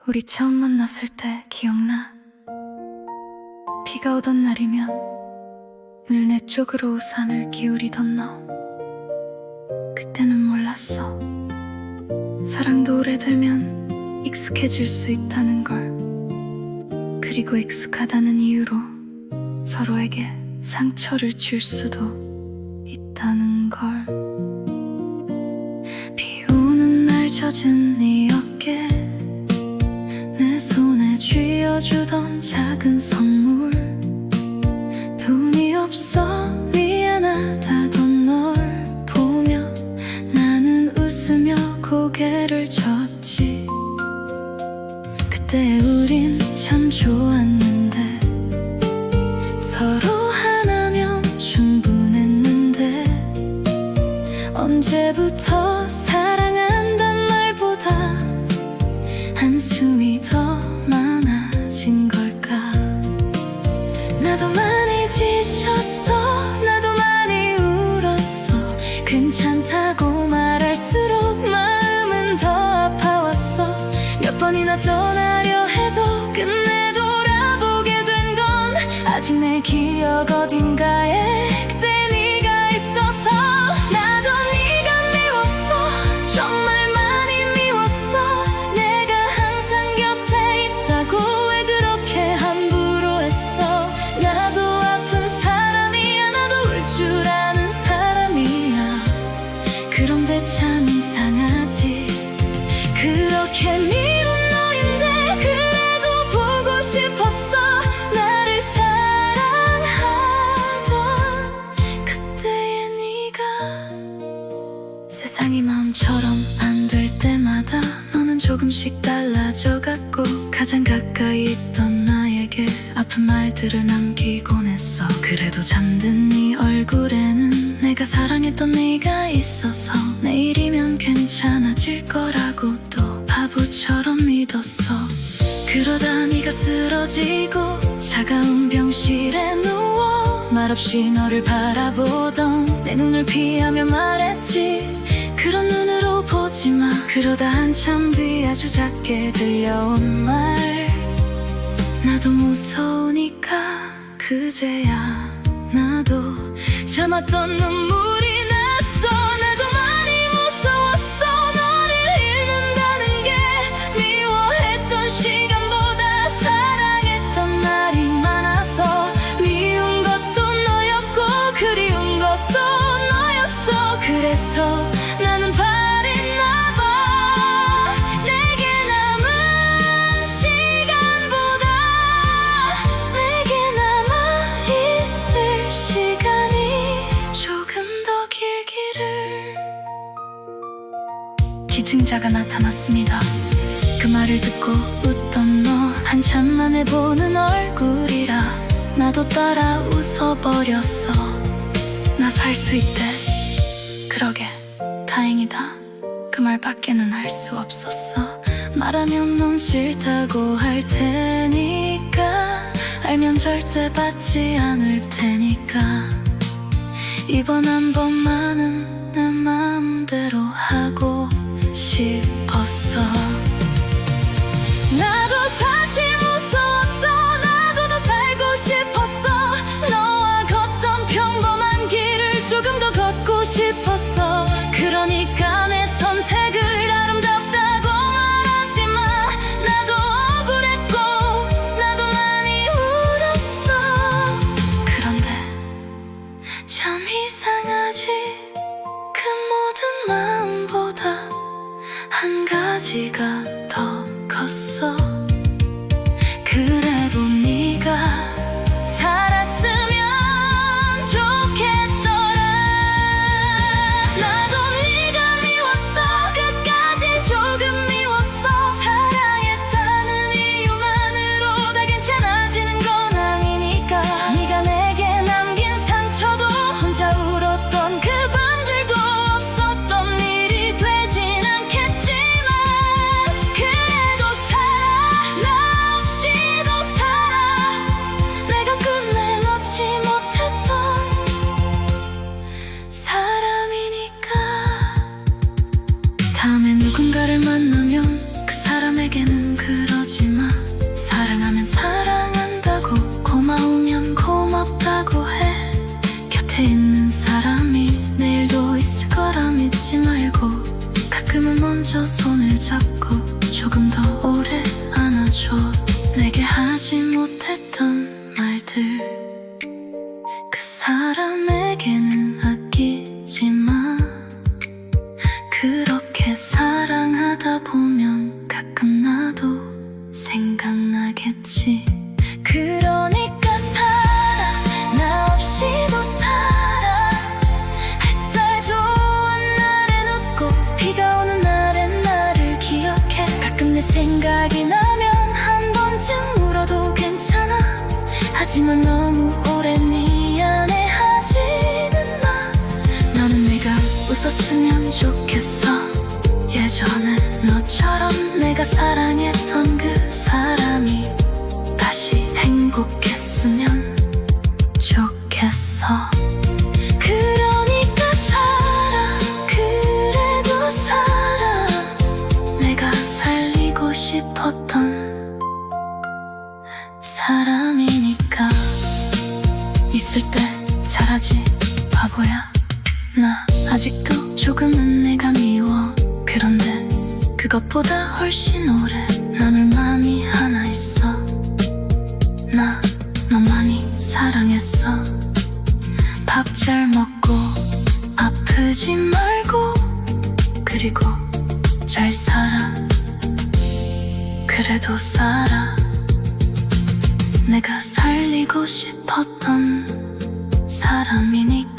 우리 처음 만났을 때 기억나? 비가 오던 날이면 늘 내 쪽으로 우산을 기울이던 너. 그때는 몰랐어. 사랑도 오래되면 익숙해질 수 있다는 걸. 그리고 익숙하다는 이유로 서로에게 상처를 줄 수도 있다는 걸. 비 오는 날 젖은 네 어깨, 내 손에 쥐어주던 작은 선물. 돈이 없어 미안하다던 널 보며 나는 웃으며 고개를 젓지. 그때 우린 참 좋았는데, 서로 하나면 충분했는데, 언제부터 사랑한단 말보다 한숨이 더 많아진 걸까. 나도 많이 지쳤어, 나도 많이 울었어. 괜찮다고 말할수록 마음은 더 아파왔어. 몇 번이나 떠나려 해도 끝내 돌아보게 된 건 아직 내 기억 어딘가에 그때 네가 있어서. 나도 네가 미웠어, 정말 많이 미웠어. 내가 항상 곁에 있다고 왜 그렇게 함부로 했어. 나도 아픈 사람이야, 나도 울 줄 아는 사람이야. 그런데 참 이상하지. 그렇게 미운 너인데 그래도 보고 싶었어. 나를 사랑하던 그때의 네가. 세상이 마음처럼 안 될 때마다 너는 조금씩 달라져갔고, 가장 가까이 있던 나에게 아픈 말들을 남기곤 했어. 그래도 잠든 네 얼굴에는 내가 사랑했던 네가 있어서 내일이면 괜찮아질 거라고 또 바보처럼 믿었어. 그러다 네가 쓰러지고 차가운 병실에 누워 말없이 너를 바라보던 내 눈을 피하며 말했지. 그런 눈으로 보지 마. 그러다 한참 뒤 아주 작게 들려온 말. 나도 무서우니까 그제야 나도 참았던 눈물이 났어. 나도 많이 무서웠어, 너를 잃는다는 게. 미워했던 시간보다 사랑했던 날이 많아서 미운 것도 너였고 그리운 것도 너였어. 그래서 나는 바랬나 봐. 내게 남은 시간보다 내게 남아있을 시간이 조금 더 길기를. 기증자가 나타났습니다. 그 말을 듣고 웃던 너, 한참 만에 보는 얼굴이라 나도 따라 웃어버렸어. 나 살 수 있대. 그러게 다행이다. 그 말밖에는 할 수 없었어. 말하면 넌 싫다고 할 테니까, 알면 절대 받지 않을 테니까. 이번 한 번만은 내 마음대로 하고 싶었어. 나도 사실 무서웠어, 나도 더 살고 싶었어. 너와 걷던 평범한 길을 조금 더 걷고 싶었어. 그러니까 내 선택을 아름답다고 말하지 마. 나도 억울했고 나도 많이 울었어. 그런데 참 이상하지. 가끔 나도 생각나겠지. 그러니까 살아, 나 없이도 살아. 햇살 좋은 날엔 웃고 비가 오는 날엔 나를 기억해. 가끔 내 생각이 나면 한 번쯤 울어도 괜찮아. 하지만 너무 오래 미안해하지는 마. 너는 내가 웃었으면 좋겠어. 예전에 너처럼 내가 사랑했던 그 사람이 다시 행복했으면 좋겠어. 그러니까 살아, 그래도 살아. 내가 살리고 싶었던 사람이니까. 있을 때 잘하지 바보야. 나 아직도 조금은 내가 미워. 그런데 그것보다 훨씬 오래 남을 맘이 하나 있어. 나 너 많이 사랑했어. 밥 잘 먹고 아프지 말고 그리고 잘 살아. 그래도 살아. 내가 살리고 싶었던 사람이니까.